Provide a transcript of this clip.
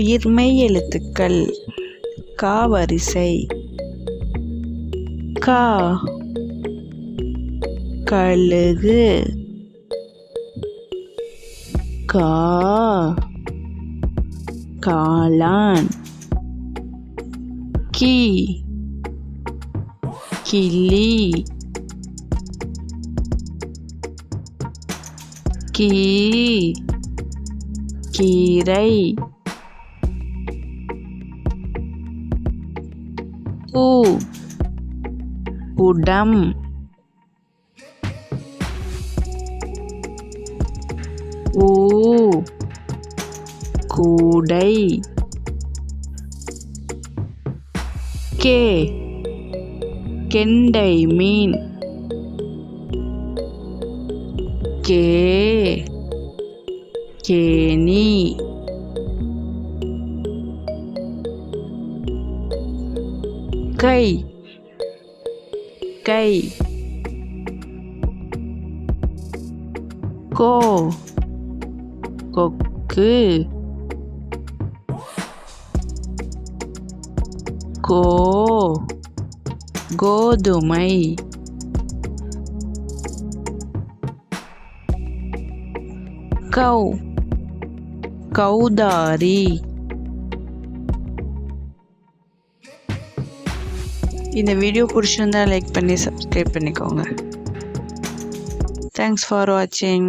உயிர்மெய் எழுத்துக்கள் கா வரிசை. கா கழுகு. கா காளான். கி கிளி. கீ கீரை. பூ குடம். ஊ கூடை. கே கெண்டை மீன். கே கேணி. கை கை. கோ கொக்கு. கோ கோதுமை. கௌ கௌதாரி. இந்த வீடியோ பிடிச்சிருந்தா லைக் பண்ணி சப்ஸ்கிரைப் பண்ணிக்கோங்க. தேங்க்ஸ் ஃபார் வாட்சிங்.